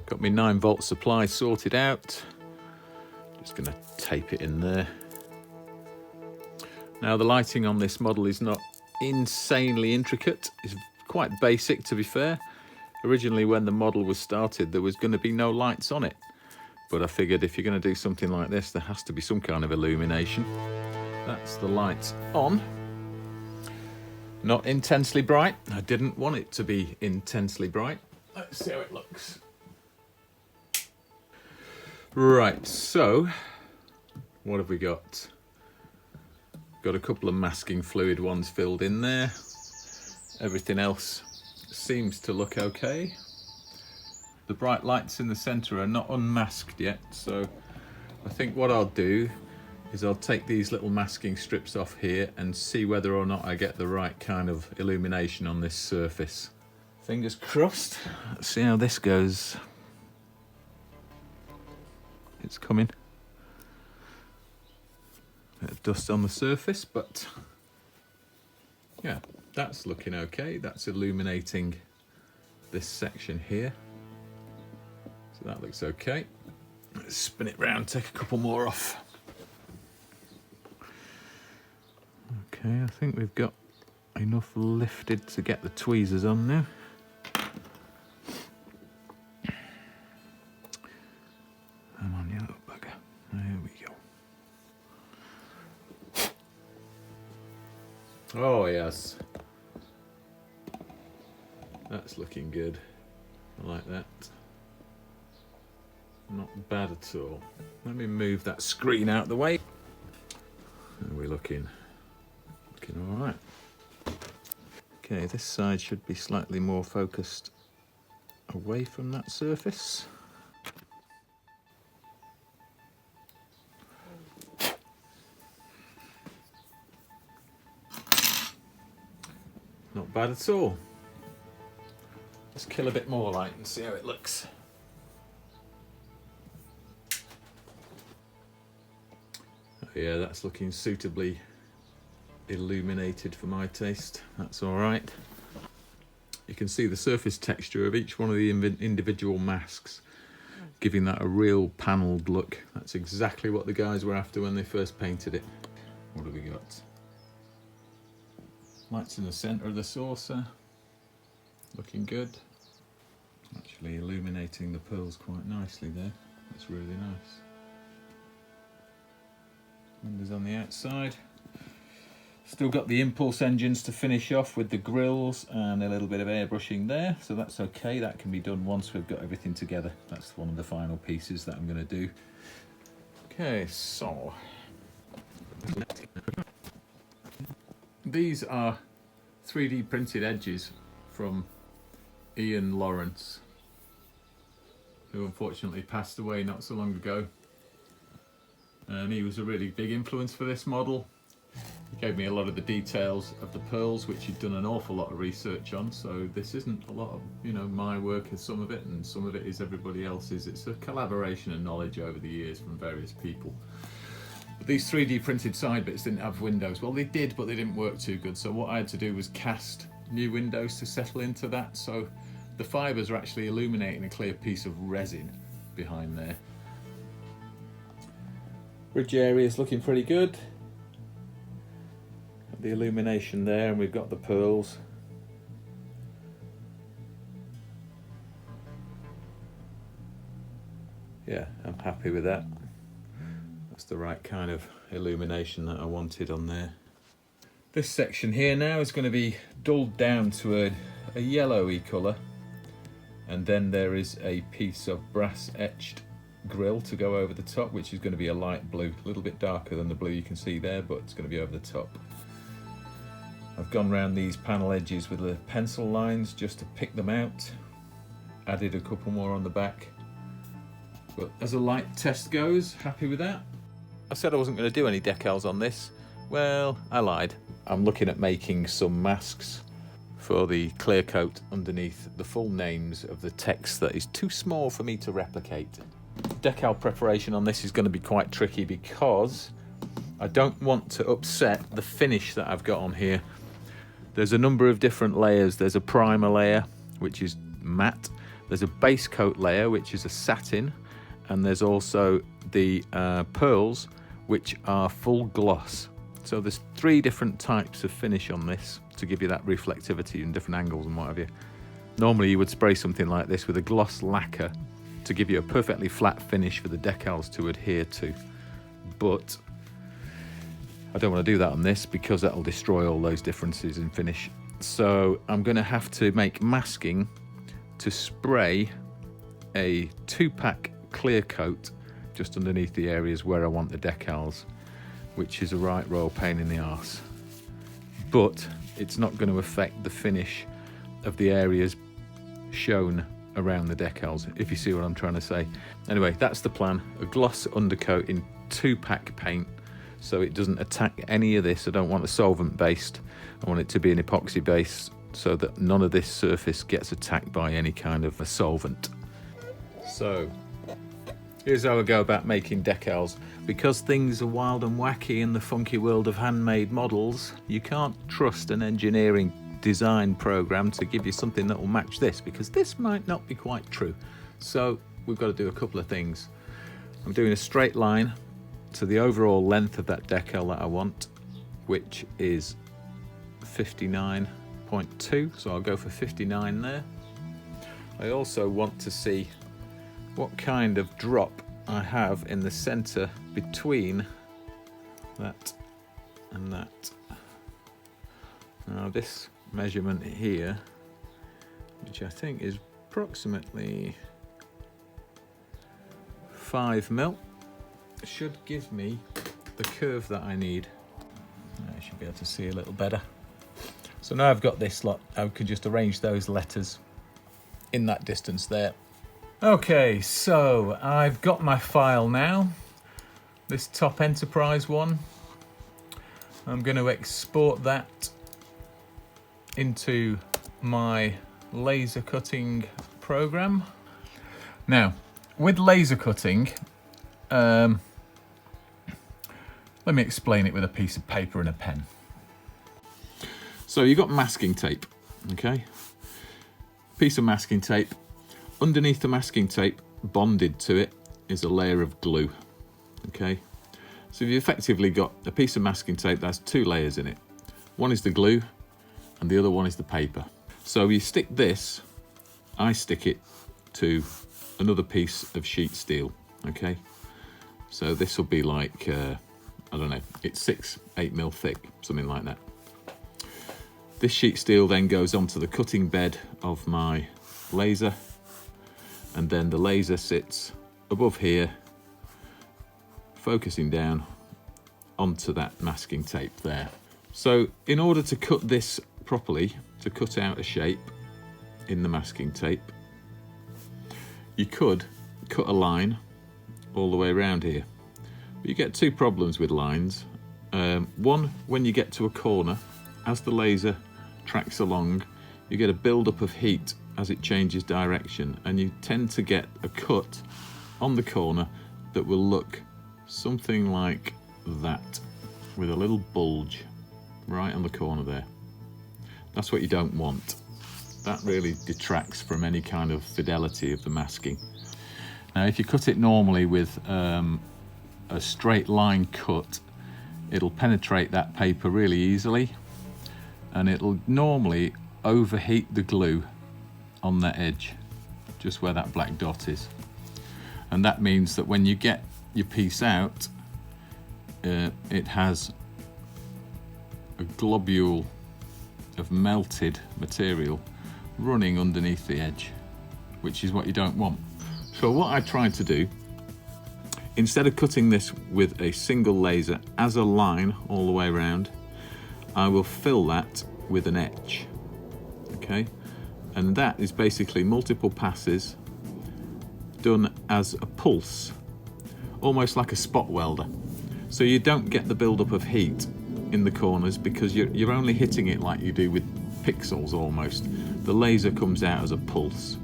Got my 9-volt supply sorted out. Just going to tape it in there. Now the lighting on this model is not insanely intricate. It's quite basic, to be fair. Originally when the model was started there was going to be no lights on it. But I figured if you're going to do something like this there has to be some kind of illumination. That's the lights on. Not intensely bright. I didn't want it to be intensely bright. Let's see how it looks. Right, so what have we got? Got a couple of masking fluid ones filled in there. Everything else seems to look okay. The bright lights in the centre are not unmasked yet, so I think what I'll do is I'll take these little masking strips off here and see whether or not I get the right kind of illumination on this surface. Fingers crossed. Let's see how this goes. It's coming. Bit of dust on the surface, but yeah, that's looking okay. That's illuminating this section here. So that looks okay. Let's spin it round, take a couple more off. Okay, I think we've got enough lifted to get the tweezers on now. Come on, you little bugger. There we go. Oh, yes. That's looking good. I like that. Not bad at all. Let me move that screen out of the way. Are we looking all right? Okay, this side should be slightly more focused away from that surface. Not bad at all. Let's kill a bit more light and see how it looks. Oh yeah, that's looking suitably illuminated for my taste. That's all right. You can see the surface texture of each one of the individual masks, giving that a real panelled look. That's exactly what the guys were after when they first painted it. What have we got? Lights in the centre of the saucer. Looking good. Actually illuminating the pearls quite nicely there. That's really nice. Windows on the outside. Still got the impulse engines to finish off with the grills and a little bit of airbrushing there, so that's okay. That can be done once we've got everything together. That's one of the final pieces that I'm going to do. Okay, so these are 3D printed edges from Ian Lawrence, who unfortunately passed away not so long ago. And he was a really big influence for this model. He gave me a lot of the details of the pearls, which he'd done an awful lot of research on, so this isn't a lot of, you know, my work as some of it, and some of it is everybody else's. It's a collaboration of knowledge over the years from various people. But these 3D printed side bits didn't have windows. Well, they did, but they didn't work too good, so what I had to do was cast new windows to settle into that, so the fibres are actually illuminating a clear piece of resin behind there. Ridge area is looking pretty good. The illumination there, and we've got the pearls. Yeah, I'm happy with that. That's the right kind of illumination that I wanted on there. This section here now is going to be dulled down to a yellowy colour, and then there is a piece of brass etched grill to go over the top, which is going to be a light blue, a little bit darker than the blue you can see there, but it's going to be over the top. I've gone around these panel edges with the pencil lines just to pick them out. Added a couple more on the back. But as a light test goes, happy with that. I said I wasn't going to do any decals on this. Well, I lied. I'm looking at making some masks for the clear coat underneath the full names of the text that is too small for me to replicate. Decal preparation on this is going to be quite tricky because I don't want to upset the finish that I've got on here. There's a number of different layers. There's a primer layer, which is matte. There's a base coat layer, which is a satin, and there's also the pearls, which are full gloss. So there's 3 different types of finish on this to give you that reflectivity in different angles and what have you. Normally you would spray something like this with a gloss lacquer to give you a perfectly flat finish for the decals to adhere to. But I don't want to do that on this because that'll destroy all those differences in finish. So I'm going to have to make masking to spray a 2-pack clear coat just underneath the areas where I want the decals, which is a right royal pain in the arse. But it's not going to affect the finish of the areas shown around the decals, if you see what I'm trying to say. Anyway, that's the plan. A gloss undercoat in 2-pack paint, so it doesn't attack any of this. I don't want a solvent based. I want it to be an epoxy base so that none of this surface gets attacked by any kind of a solvent. So here's how I go about making decals. Because things are wild and wacky in the funky world of handmade models, you can't trust an engineering design program to give you something that will match this, because this might not be quite true. So we've got to do a couple of things. I'm doing a straight line to the overall length of that decal that I want, which is 59.2, so I'll go for 59 there. I also want to see what kind of drop I have in the center between that and that. Now this measurement here, which I think is approximately 5 mil, should give me the curve that I need. I should be able to see a little better. So now I've got this lot, I could just arrange those letters in that distance there. Okay, so I've got my file now, this top enterprise one. I'm going to export that into my laser cutting program. Now, with laser cutting, let me explain it with a piece of paper and a pen. So you've got masking tape, okay? Piece of masking tape. Underneath the masking tape, bonded to it, is a layer of glue, okay? So you've effectively got a piece of masking tape that has 2 layers in it. One is the glue, and the other one is the paper. So you stick this, I stick it to another piece of sheet steel, okay? So this will be like, I don't know, it's 6-8 mil thick, something like that. This sheet steel then goes onto the cutting bed of my laser, and then the laser sits above here, focusing down onto that masking tape there. So in order to cut this properly, to cut out a shape in the masking tape, you could cut a line all the way around here. But you get 2 problems with lines. One, when you get to a corner, as the laser tracks along, you get a build-up of heat as it changes direction, and you tend to get a cut on the corner that will look something like that, with a little bulge right on the corner there. That's what you don't want. That really detracts from any kind of fidelity of the masking. Now if you cut it normally with a straight line cut, it'll penetrate that paper really easily, and it'll normally overheat the glue on that edge, just where that black dot is. And that means that when you get your piece out, it has a globule of melted material running underneath the edge, which is what you don't want. So what I tried to do, instead of cutting this with a single laser as a line all the way around, I will fill that with an etch, okay? And that is basically multiple passes done as a pulse, almost like a spot welder. So you don't get the build-up of heat in the corners because you're only hitting it like you do with pixels almost. The laser comes out as a pulse,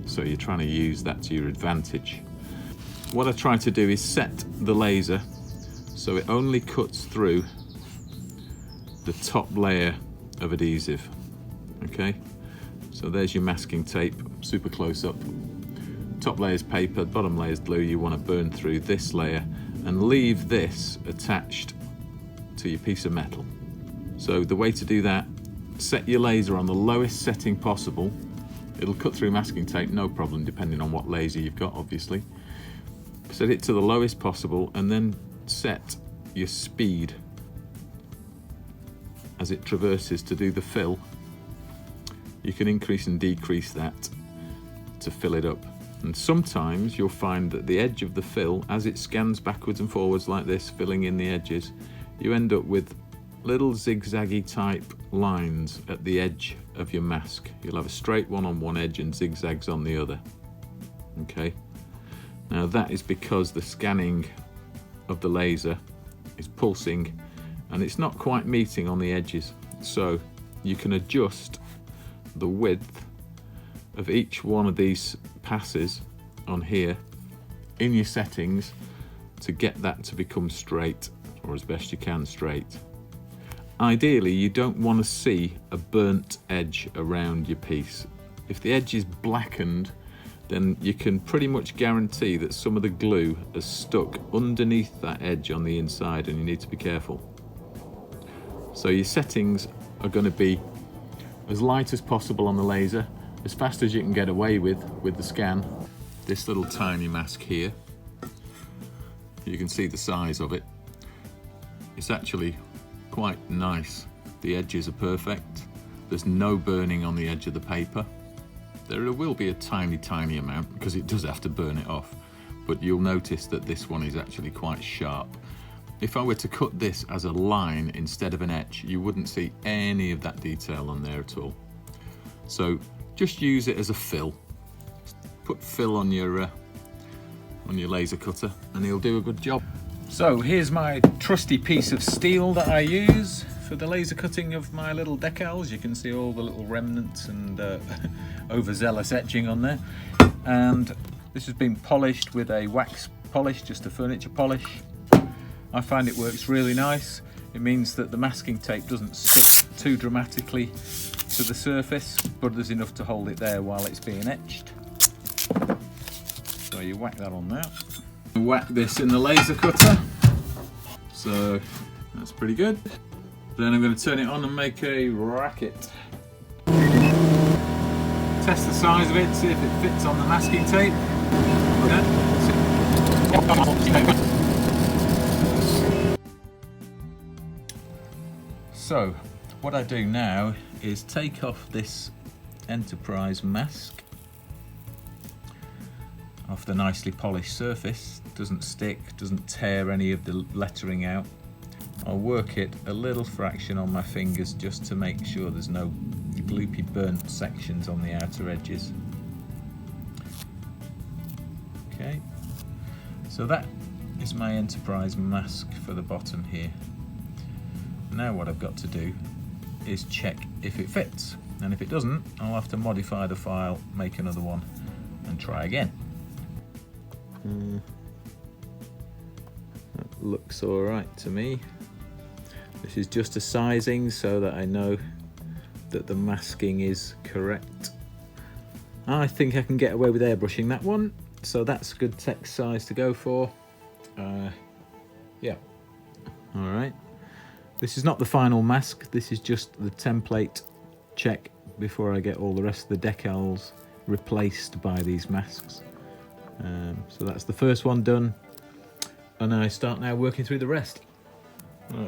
so you're trying to use that to your advantage. What I try to do is set the laser so it only cuts through the top layer of adhesive, okay? So there's your masking tape, super close up. Top layer's paper, bottom layer's glue. You want to burn through this layer and leave this attached to your piece of metal. So the way to do that, set your laser on the lowest setting possible. It'll cut through masking tape, no problem, depending on what laser you've got, obviously. Set it to the lowest possible and then set your speed as it traverses to do the fill. You can increase and decrease that to fill it up. And sometimes you'll find that the edge of the fill, as it scans backwards and forwards like this, filling in the edges, you end up with little zigzaggy type lines at the edge of your mask. You'll have a straight one on one edge and zigzags on the other. Okay, now that is because the scanning of the laser is pulsing and it's not quite meeting on the edges. So you can adjust the width of each one of these passes on here in your settings to get that to become straight, or as best you can straight. Ideally, you don't want to see a burnt edge around your piece. If the edge is blackened, then you can pretty much guarantee that some of the glue has stuck underneath that edge on the inside, and you need to be careful. So your settings are going to be as light as possible on the laser, as fast as you can get away with the scan. This little tiny mask here, you can see the size of it. It's actually quite nice. The edges are perfect. There's no burning on the edge of the paper. There will be a tiny amount because it does have to burn it off, but you'll notice that this one is actually quite sharp. If I were to cut this as a line instead of an etch, you wouldn't see any of that detail on there at all. So just use it as a fill. Put fill on your laser cutter and it'll do a good job. So here's my trusty piece of steel that I use for the laser cutting of my little decals. You can see all the little remnants and overzealous etching on there. And this has been polished with a wax polish, just a furniture polish. I find it works really nice. It means that the masking tape doesn't stick too dramatically to the surface, but there's enough to hold it there while it's being etched. So you whack that on there. Whack this in the laser cutter. So that's pretty good. Then I'm going to turn it on and make a racket. Test the size of it, see if it fits on the masking tape. So what I do now is take off this Enterprise mask off the nicely polished surface. Doesn't stick, doesn't tear any of the lettering out. I'll work it a little fraction on my fingers just to make sure there's no gloopy burnt sections on the outer edges. Okay, so that is my Enterprise mask for the bottom here. Now what I've got to do is check if it fits, and if it doesn't, I'll have to modify the file, make another one and try again. That looks all right to me. This is just a sizing so that I know that the masking is correct. I think I can get away with airbrushing that one, so that's a good text size to go for. Yeah, all right. This is not the final mask, this is just the template check before I get all the rest of the decals replaced by these masks. So that's the first one done, and I start now working through the rest.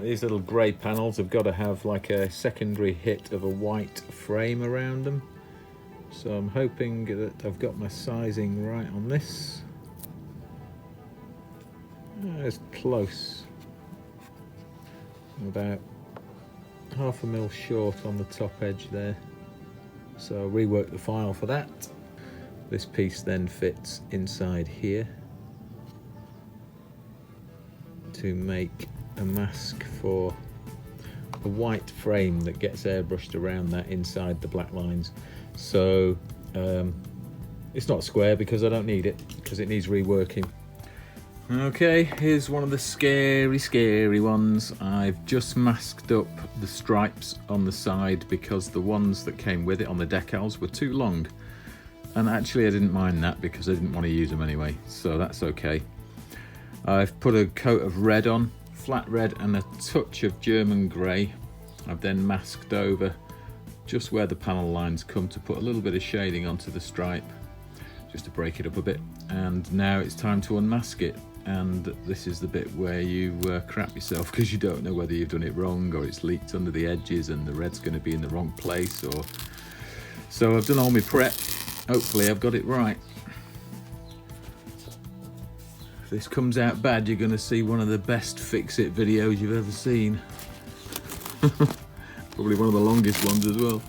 These little grey panels have got to have like a secondary hit of a white frame around them. So I'm hoping that I've got my sizing right on this. It's close. About 1/2 mm short on the top edge there. So I'll rework the file for that. This piece then fits inside here to make a mask for a white frame that gets airbrushed around that inside the black lines. So it's not square because I don't need it, because it needs reworking. Okay, here's one of the scary ones. I've just masked up the stripes on the side because the ones that came with it on the decals were too long. And actually I didn't mind that because I didn't want to use them anyway, so that's okay. I've put a coat of red on, flat red, and a touch of German grey. I've then masked over just where the panel lines come to put a little bit of shading onto the stripe, just to break it up a bit. And now it's time to unmask it. And this is the bit where you crap yourself because you don't know whether you've done it wrong or it's leaked under the edges and the red's going to be in the wrong place. So I've done all my prep. Hopefully I've got it right. If this comes out bad, you're going to see one of the best fix-it videos you've ever seen. Probably one of the longest ones as well.